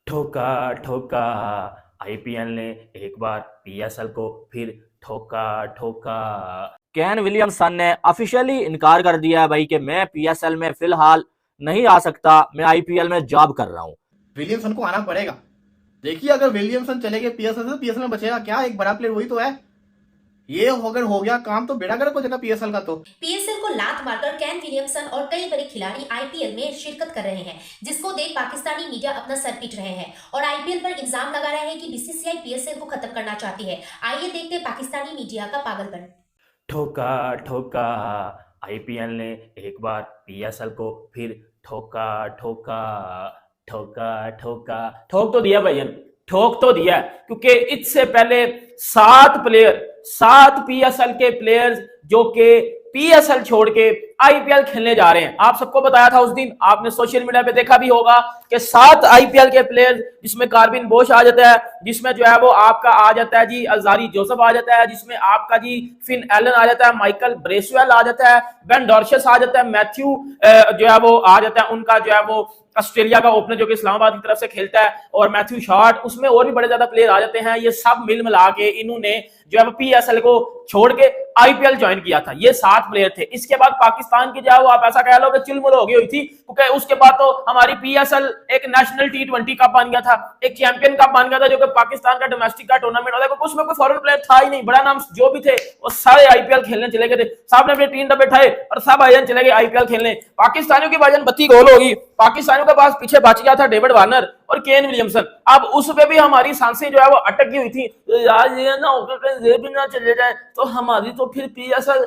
ठोका ठोका आईपीएल ने एक बार पीएसएल को फिर ठोका ठोका। केन विलियमसन ने ऑफिशियली इनकार कर दिया है भाई कि मैं पीएसएल में फिलहाल नहीं आ सकता, मैं आईपीएल में जॉब कर रहा हूं। विलियमसन को आना पड़ेगा। देखिए अगर विलियमसन चले गए पीएसएल से पीएसएल में बचेगा क्या? एक बड़ा प्लेयर वही तो है। ये अगर हो गया काम तो बेड़ा गर्क हो जाएगा पीएसएल का। तो पीएसएल को लात मारकर केन विलियमसन और कई बड़े खिलाड़ी आईपीएल में शिरकत कर रहे हैं, जिसको देख पाकिस्तानी मीडिया अपना सर पीट रहे हैं और आईपीएल पर इल्जाम लगा रहे हैं कि बीसीसीआई पीएसएल को खत्म करना चाहती है। आइए देखते हैं पाकिस्तानी मीडिया का पागलपन। ठोका ठोका आईपीएल ने एक बार पीएसएल को फिर ठोका ठोका ठोका ठोका। ठोक तो दिया भैया, ठोक तो दिया, क्योंकि इससे पहले 7 पीएसएल के प्लेयर्स जो कि पीएसएल छोड़ के आईपीएल खेलने जा रहे हैं। आप सबको बताया था उस दिन, आपने सोशल मीडिया पे देखा भी होगा कि 7 आईपीएल के प्लेयर्स, जिसमें कार्बिन बोश आ जाता है, जिसमें जो है वो आपका आ जाता है जी अजारी जोसेफ आ जाता है, जिसमें आपका जी फिन एलन आ जाता है, माइकल ब्रेसवेल आ जाता है, बेन डॉर्शस आ जाता है, मैथ्यू जो है वो आ जाता है, उनका जो है वो ऑस्ट्रेलिया का ओपनर जो कि इस्लामाबाद की तरफ से खेलता है, और मैथ्यू शॉर्ट, उसमें और भी बड़े ज्यादा प्लेयर आ जाते हैं। ये सब मिल मिला के इन्होंने जो है पीएसएल को छोड़ के आईपीएल ज्वाइन किया था। ये 7 प्लेयर थे। इसके बाद पाकिस्तान की जो है वो आप ऐसा कह लो कि चिलमुल हो गई हुई थी, क्योंकि उसके बाद तो हमारी पीएसएल एक नेशनल टी20 कप बन गया था, एक चैंपियन कप बन गया था, जो कि पाकिस्तान का डोमेस्टिक का टूर्नामेंट होता है। उसमें कोई फॉरेन प्लेयर था ही नहीं, बड़ा नाम जो भी थे वो सारे आईपीएल खेलने चले गए थे। सब ने अपने 3 डब्बे उठाए और सब भाईजान चले गए आईपीएल खेलने। पाकिस्तानियों की भाईजान बत्ती गोल होगी। पाकिस्तानियों के पास पीछे बच गया था डेविड वार्नर और केन विलियमसन। अब उस पे भी हमारी सांसें जो है वो अटक गई हुई थी, यार ये ना होकर कहीं ये भी ना चले जाए तो हमारी तो फिर पीएसएल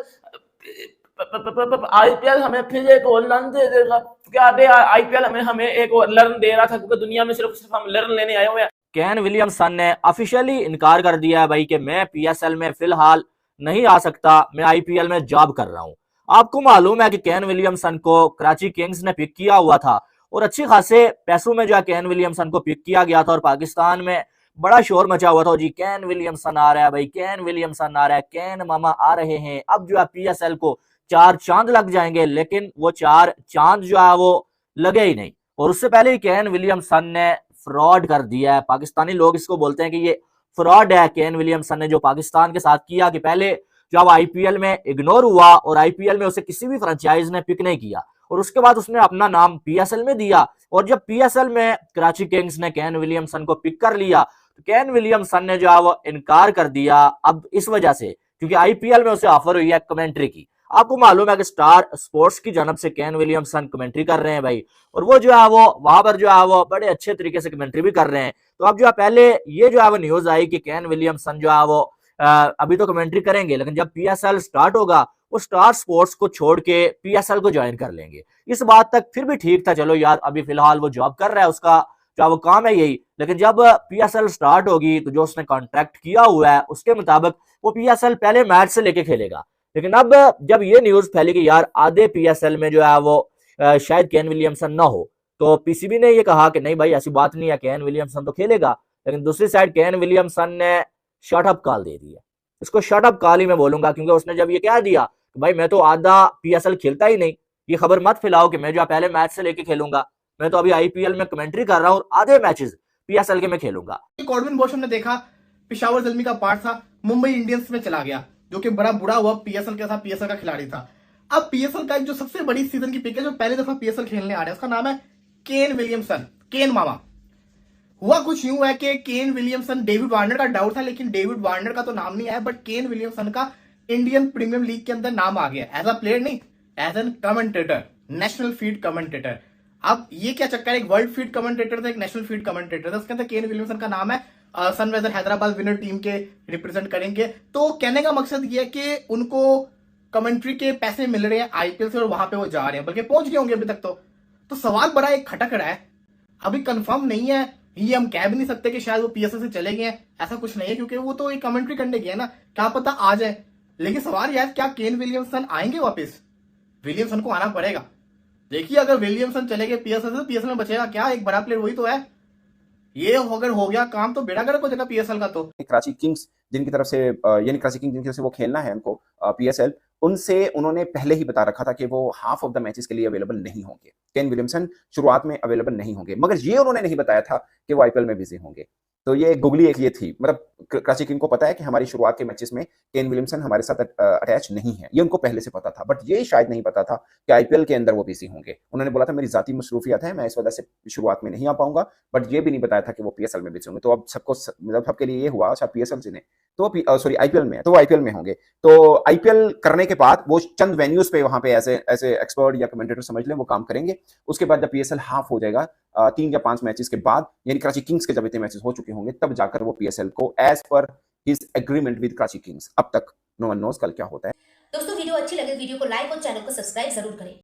आईपीएल हमें फिर एक और लर्न दे देगा, क्योंकि आगे आईपीएल हमें एक और लर्न दे रहा था, क्योंकि दुनिया में सिर्फ हम लर्न लेने आए हुए हैं। केन विलियमसन ने ऑफिशियली इनकार कर दिया है भाई कि मैं पीएसएल में फिलहाल नहीं आ सकता, मैं आईपीएल में जॉब कर रहा हूं। आपको मालूम है कि केन विलियमसन को कराची किंग्स ने पिक किया हुआ था और अच्छी खासे पैसों में जो केन विलियमसन को पिक किया गया था, और पाकिस्तान में बड़ा शोर मचा हुआ था जी, केन विलियमसन आ रहा है भाई, केन विलियमसन आ रहा है, केन मामा आ रहे हैं। अब जो है पीएसएल को 4 चांद लग जाएंगे, लेकिन वो 4 चांद जो है वो लगे ही नहीं। और उससे पहले ही केन विलियमसन ने फ्रॉड कर दिया है। पाकिस्तानी लोग इसको बोलते हैं कि ये फ्रॉड है केन विलियमसन ने जो पाकिस्तान के साथ किया, कि पहले जब आईपीएल में इग्नोर हुआ और आईपीएल में उसे किसी भी फ्रेंचाइज ने पिक नहीं किया, और उसके बाद उसने अपना नाम पीएसएल में दिया, और जब पीएसएल में कराची किंग्स ने केन विलियमसन को पिक कर लिया तो केन विलियमसन ने जो है वो इनकार कर दिया। अब इस वजह से, क्योंकि आईपीएल में उसे ऑफर हुई है कमेंट्री की। आपको मालूम है कि स्टार स्पोर्ट्स की जानब से केन विलियमसन कमेंट्री कर रहे हैं भाई, और वो जो है वो वहां पर जो है वो बड़े अच्छे तरीके से कमेंट्री भी कर रहे हैं। तो अब जो है पहले ये जो है वो न्यूज आई कि केन विलियमसन जो है वो अभी तो कमेंट्री करेंगे, लेकिन जब पीएसएल स्टार्ट होगा वो स्टार स्पोर्ट्स को छोड़ के पीएसएल को ज्वाइन कर लेंगे। इस बात तक फिर भी ठीक था, चलो यार अभी फिलहाल वो जॉब कर रहा है, उसका जो वो काम है यही। लेकिन जब पीएसएल स्टार्ट होगी तो जो उसने कॉन्ट्रैक्ट किया हुआ है उसके मुताबिक वो पीएसएल पहले मैच से लेके खेलेगा। लेकिन अब जब ये न्यूज फैली कि यार आधे पीएसएल में जो है वो शायद केन विलियमसन ना हो, तो पीसीबी ने ये कहा कि नहीं भाई ऐसी बात नहीं है, केन विलियमसन तो खेलेगा। लेकिन दूसरी साइड केन विलियमसन ने शट अप कॉल दे दी है। इसको शट अप कॉल ही मैं बोलूंगा, क्योंकि उसने जब ये कह दिया कि भाई मैं तो आधा पीएसएल खेलता ही नहीं, ये खबर मत फैलाओ कि मैं जो पहले मैच से लेके खेलूंगा, मैं तो अभी आईपीएल में कमेंट्री कर रहा हूँ और आधे मैचेस पीएसएल के मैं खेलूंगा। कॉर्बिन बॉश हमने देखा पिशावर जल्मी का पार्ट था, मुंबई इंडियंस में चला गया, जो कि बड़ा बुरा हुआ पीएसएल के साथ, पीएसएल का खिलाड़ी था। अब पीएसएल का एक जो सबसे बड़ी सीजन की पिक है, जो पहली दफा पीएसएल खेलने आ रहा है, उसका नाम है केन विलियमसन, केन मामा। हुआ कुछ यूं है कि केन विलियमसन, डेविड वार्नर का डाउट था, लेकिन डेविड वार्नर का तो नाम नहीं आया, बट केन विलियमसन का इंडियन प्रीमियर लीग के अंदर नाम आ गया, एज अ प्लेयर नहीं, as an commentator, national feed commentator. अब ये क्या चक्कर है, एक वर्ल्ड फीड कमेंटेटर था, एक नेशनल फीड कमेंटेटर था, उसके अंदर केन विलियमसन का नाम है। सनराइजर हैदराबाद विनर टीम के रिप्रेजेंट करेंगे। तो कहने का मकसद ये है कि उनको कमेंट्री के पैसे मिल रहे हैं आईपीएल से, और वहां पे वो जा रहे हैं, बल्कि पहुंच गए होंगे अभी तक। तो सवाल बड़ा एक खटक रहा है, अभी कंफर्म नहीं है, ये हम कह भी नहीं सकते कि शायद वो पीएसएल से चले गए हैं, ऐसा कुछ नहीं है, क्योंकि वो तो एक कमेंट्री करने गए ना, क्या पता आ जाए। लेकिन सवाल यह है, क्या केन विलियमसन आएंगे वापस? विलियमसन को आना पड़ेगा। देखिए अगर विलियमसन चले गए पीएसएल से पीएसएल में बचेगा क्या? एक बड़ा प्लेयर वही तो है। ये अगर हो गया काम तो बेड़ा गर्क हो जाएगा पीएसएल का। तो कराची किंग्स जिनकी तरफ से यानी कराची किंग्स जिनकी तरफ से वो खेलना है उनको पीएसएल, उनसे उन्होंने पहले ही बता रखा था कि वो हाफ ऑफ द मैचेस के लिए अवेलेबल नहीं होंगे। केन विलियमसन शुरुआत में अवेलेबल नहीं होंगे, मगर ये उन्होंने नहीं बताया था कि वो आईपीएल में बिजी होंगे। तो ये गुगली एक ये थी, मतलब कराची किंग को पता है कि हमारी शुरुआत के मैचेस में केन विलियमसन हमारे साथ अटैच नहीं है, ये उनको पहले से पता था, बट ये शायद नहीं पता था कि आईपीएल के अंदर वो बिजी होंगे। उन्होंने बोला था मेरी जाती मसरूफियत है, मैं इस वजह से शुरुआत में नहीं आ पाऊंगा, बट ये भी नहीं बताया था कि वो पीएसएल में बिजी होंगे। तो अब सबको मतलब सबके लिए ये हुआ अच्छा पीएसएल से नहीं तो सॉरी आईपीएल में, तो आईपीएल में होंगे। तो आईपीएल करने के बाद वो चंद वेन्यूज पे वहां पे ऐसे एक्सपर्ट या कमेंटेटर समझ लें वो काम करेंगे। उसके बाद जब पीएसएल हाफ हो जाएगा 3 या 5 मैचेस के बाद, यानी कराची किंग्स के जब इतने मैचेस हो चुके होंगे, तब जाकर वो पीएसएल को as per his agreement with Karachi Kings, अब तक नो वन नोज कल क्या होता है। दोस्तों वीडियो अच्छी लगे वीडियो को लाइक और चैनल को सब्सक्राइब जरूर करें।